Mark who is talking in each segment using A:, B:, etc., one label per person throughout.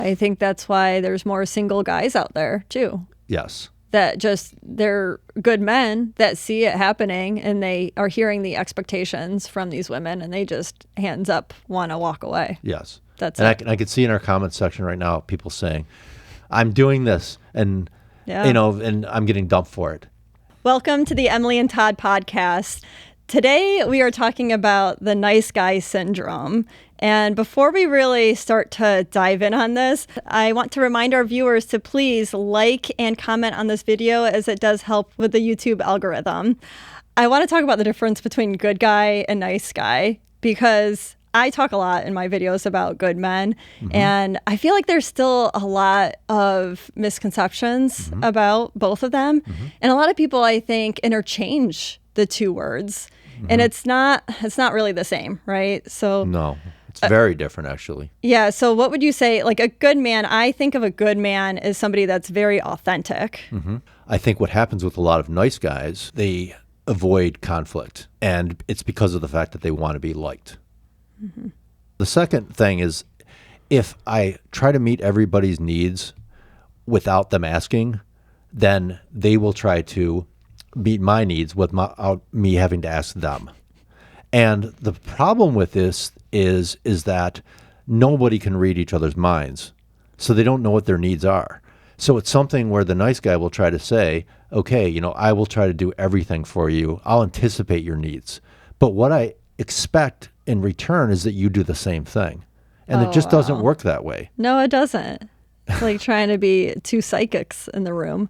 A: I think that's why there's more single guys out there too.
B: Yes.
A: That just, they're good men that see it happening and they are hearing the expectations from these women and they just hands up want to walk away.
B: Yes.
A: That's
B: and
A: it.
B: I can see in our comment section right now people saying, I'm doing this and, and I'm getting dumped for it.
A: Welcome to the Emily and Todd Podcast. Today we are talking about the nice guy syndrome. And before we really start to dive in on this, I want to remind our viewers to please like and comment on this video as it does help with the YouTube algorithm. I want to talk about the difference between good guy and nice guy because I talk a lot in my videos about good men, and I feel like there's still a lot of misconceptions about both of them. And a lot of people, I think, interchange the two words. And it's not really the same, right? So
B: no, it's very different actually.
A: Yeah. So what would you say, like a good man, I think of a good man as somebody that's very authentic.
B: I think what happens with a lot of nice guys, they avoid conflict. And it's because of the fact that they want to be liked. The second thing is if I try to meet everybody's needs without them asking, then they will try to meet my needs without me having to ask them. And the problem with this is that nobody can read each other's minds. So they don't know what their needs are. So it's something where the nice guy will try to say, okay, I will try to do everything for you. I'll anticipate your needs. But what I expect in return is that you do the same thing. And it just doesn't work that way.
A: No, it doesn't. It's like trying to be two psychics in the room.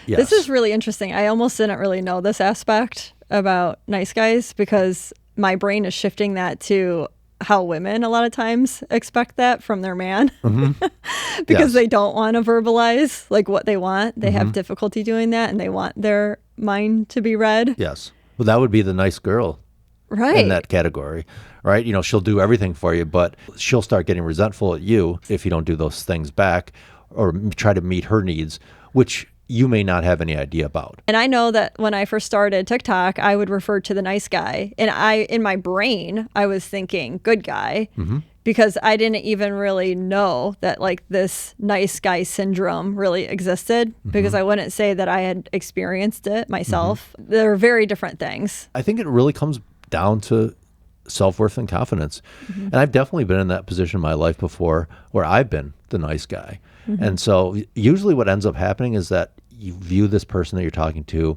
B: Yes.
A: This is really interesting. I almost didn't really know this aspect about nice guys because my brain is shifting that to how women a lot of times expect that from their man because they don't want to verbalize like what they want. They have difficulty doing that and they want their mind to be read.
B: Yes. Well, that would be the nice girl in that category, right? She'll do everything for you, but she'll start getting resentful at you if you don't do those things back or try to meet her needs, which you may not have any idea about.
A: And I know that when I first started TikTok, I would refer to the nice guy. And in my brain, I was thinking good guy because I didn't even really know that like this nice guy syndrome really existed because I wouldn't say that I had experienced it myself. They're very different things.
B: I think it really comes down to self-worth and confidence. And I've definitely been in that position in my life before where I've been the nice guy. And so usually what ends up happening is that you view this person that you're talking to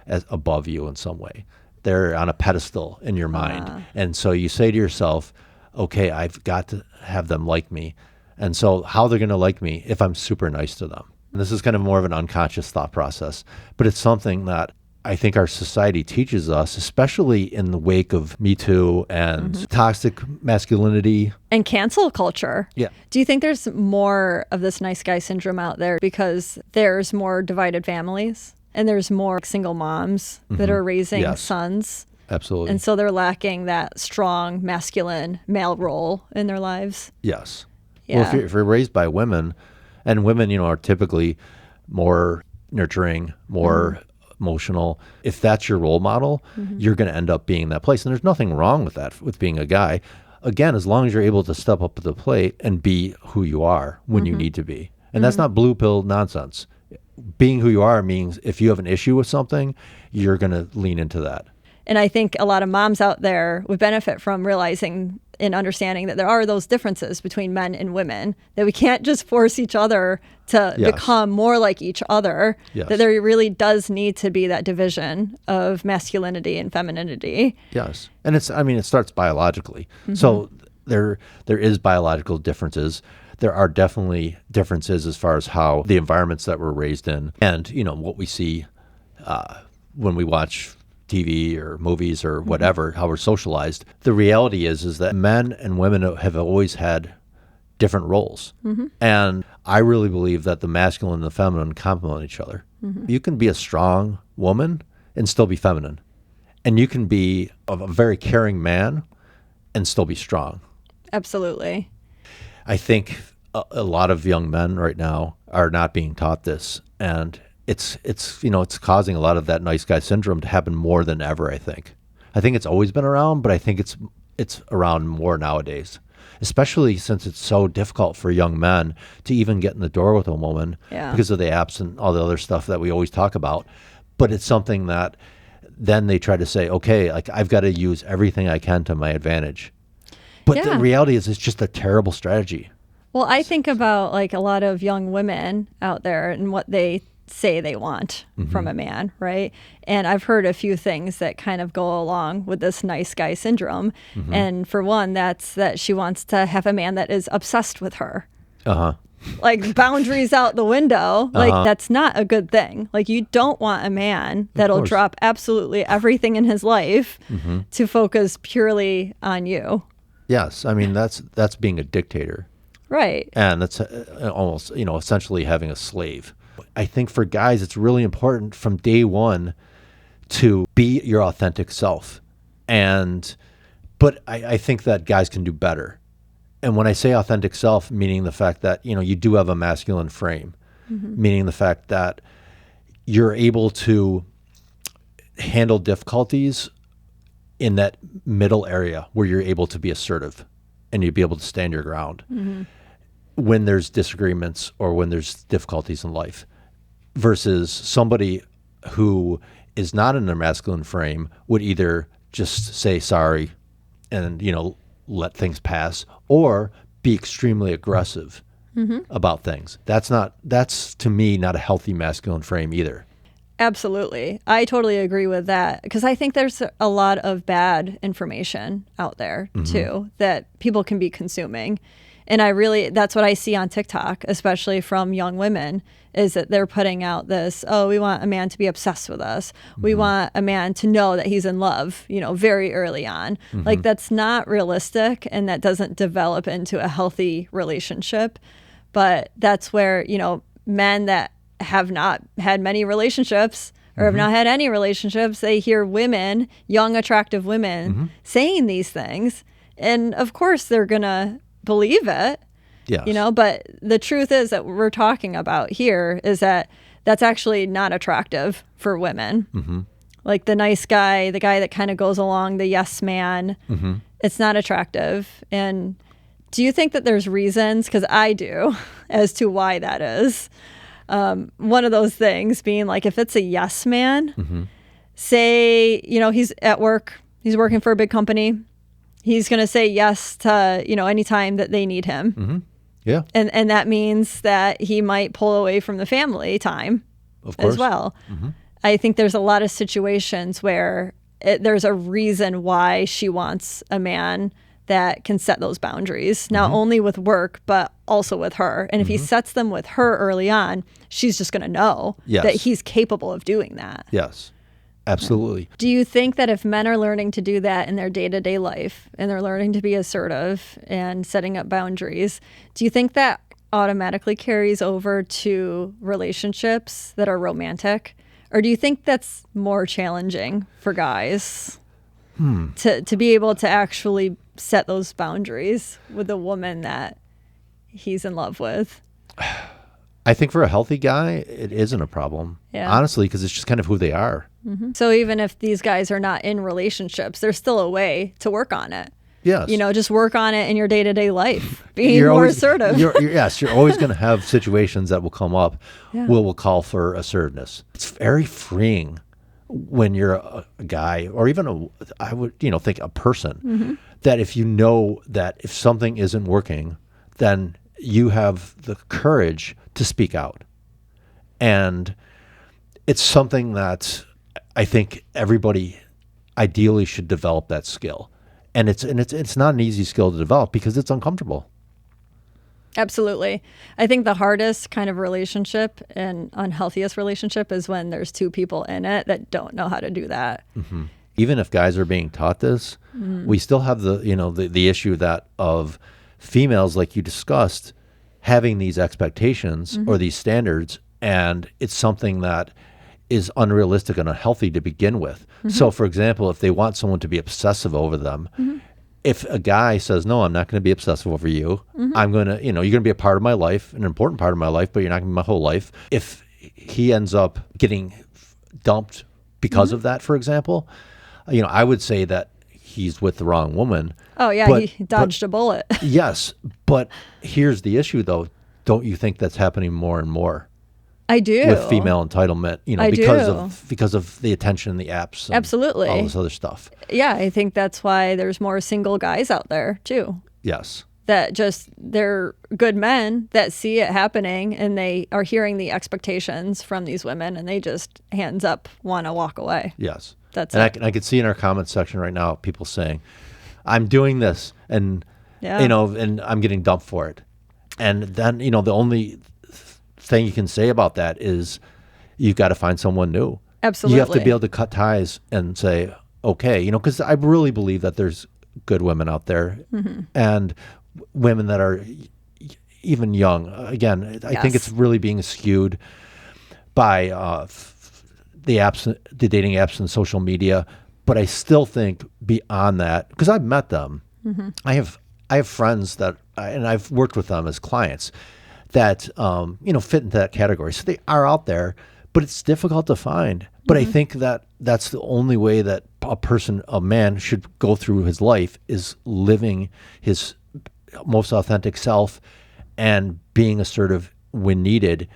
B: as above you in some way. They're on a pedestal in your mind. And so you say to yourself, okay, I've got to have them like me. And so how they're going to like me if I'm super nice to them. And this is kind of more of an unconscious thought process, but it's something that I think our society teaches us, especially in the wake of Me Too and toxic masculinity.
A: And cancel culture.
B: Yeah.
A: Do you think there's more of this nice guy syndrome out there because there's more divided families and there's more single moms that are raising sons?
B: Absolutely.
A: And so they're lacking that strong masculine male role in their lives?
B: Yes.
A: Yeah.
B: Well, if you're raised by women, and women, are typically more nurturing, more emotional. If that's your role model, you're going to end up being that place. And there's nothing wrong with that, with being a guy. Again, as long as you're able to step up to the plate and be who you are when you need to be. And that's not blue pill nonsense. Being who you are means if you have an issue with something, you're going to lean into that.
A: And I think a lot of moms out there would benefit from realizing and understanding that there are those differences between men and women, that we can't just force each other to become more like each other, that there really does need to be that division of masculinity and femininity.
B: Yes. And it starts biologically. So there is biological differences. There are definitely differences as far as how the environments that we're raised in and, what we see when we watch TV or movies or whatever, how we're socialized. The reality is that men and women have always had different roles. And I really believe that the masculine and the feminine complement each other. You can be a strong woman and still be feminine. And you can be a very caring man and still be strong.
A: Absolutely.
B: I think a lot of young men right now are not being taught this. And it's causing a lot of that nice guy syndrome to happen more than ever, I think. I think it's always been around, but I think it's around more nowadays. especially since it's so difficult for young men to even get in the door with a woman because of the apps and all the other stuff that we always talk about. But it's something that then they try to say, okay, like I've got to use everything I can to my advantage. But the reality is it's just a terrible strategy.
A: Well, I think about like a lot of young women out there and what they say they want from a man, right? And I've heard a few things that kind of go along with this nice guy syndrome. And for one, that's that she wants to have a man that is obsessed with her. Like boundaries out the window. Like that's not a good thing. Like you don't want a man that'll drop absolutely everything in his life to focus purely on you.
B: Yes. I mean, that's being a dictator.
A: Right.
B: And that's almost, essentially having a slave. I think for guys, it's really important from day one to be your authentic self. But I think that guys can do better. And when I say authentic self, meaning the fact that, you do have a masculine frame, meaning the fact that you're able to handle difficulties in that middle area where you're able to be assertive and you'd be able to stand your ground when there's disagreements or when there's difficulties in life, versus somebody who is not in their masculine frame would either just say sorry and, let things pass, or be extremely aggressive about things. That's to me not a healthy masculine frame either.
A: Absolutely. I totally agree with that, because I think there's a lot of bad information out there too that people can be consuming. And that's what I see on TikTok, especially from young women, is that they're putting out this, oh, we want a man to be obsessed with us. We want a man to know that he's in love, very early on. Like that's not realistic, and that doesn't develop into a healthy relationship. But that's where, men that have not had many relationships or have not had any relationships, they hear women, young, attractive women saying these things. And of course they're going to believe it, but the truth is that what we're talking about here is that that's actually not attractive for women. Like the nice guy, the guy that kind of goes along, the yes man, it's not attractive. And do you think that there's reasons? Because I do, as to why that is. One of those things being like, if it's a yes man, say, he's at work, he's working for a big company. He's going to say yes to, any time that they need him.
B: Yeah.
A: And that means that he might pull away from the family time as well. I think there's a lot of situations where there's a reason why she wants a man that can set those boundaries, not only with work, but also with her. And if he sets them with her early on, she's just going to know that he's capable of doing that.
B: Yes. Absolutely.
A: Do you think that if men are learning to do that in their day-to-day life and they're learning to be assertive and setting up boundaries, do you think that automatically carries over to relationships that are romantic? Or do you think that's more challenging for guys to be able to actually set those boundaries with a woman that he's in love with?
B: I think for a healthy guy, it isn't a problem. Yeah. Honestly, because it's just kind of who they are.
A: So even if these guys are not in relationships, there's still a way to work on it.
B: Yes.
A: Just work on it in your day-to-day life, being more assertive.
B: You're always going to have situations that will come up will call for assertiveness. It's very freeing when you're a guy, or even I would think a person, that if you know that if something isn't working, then you have the courage to speak out. And it's something that I think everybody ideally should develop that skill. And it's not an easy skill to develop because it's uncomfortable.
A: Absolutely. I think the hardest kind of relationship and unhealthiest relationship is when there's two people in it that don't know how to do that.
B: Even if guys are being taught this, we still have the issue that of females, like you discussed, having these expectations or these standards, and it's something that is unrealistic and unhealthy to begin with. So, for example, if they want someone to be obsessive over them, if a guy says, no, I'm not going to be obsessive over you, I'm going to, you're going to be a part of my life, an important part of my life, but you're not going to be my whole life. If he ends up getting dumped because of that, for example, I would say that he's with the wrong woman.
A: Oh, yeah,
B: But-
A: he dodged a bullet.
B: Yes, but here's the issue, though. Don't you think that's happening more and more
A: I do.
B: with female entitlement?
A: I
B: Because of the attention in the apps, and
A: Absolutely.
B: all this other stuff.
A: Yeah, I think that's why there's more single guys out there, too.
B: Yes,
A: That just, they're good men that see it happening and they are hearing the expectations from these women and they just, hands up, want to walk away.
B: yes.
A: That's
B: And
A: it.
B: I can see in our comment section right now people saying, "I'm doing this, and
A: Yeah.
B: and I'm getting dumped for it." And then the only thing you can say about that is you've got to find someone new.
A: Absolutely.
B: You have to be able to cut ties and say, okay, because I really believe that there's good women out there and women that are even young. Again, I think
A: Yes.
B: it's really being skewed by the dating apps and social media. But I still think beyond that, because I've met them, I have friends that, and I've worked with them as clients that fit into that category. So they are out there, but it's difficult to find. But I think that that's the only way that a man should go through his life, is living his most authentic self and being assertive when needed.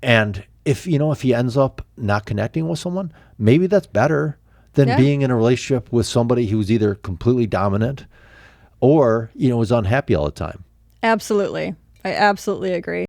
B: And if he ends up not connecting with someone, maybe that's better than being in a relationship with somebody who's either completely dominant or is unhappy all the time.
A: Absolutely. I absolutely agree.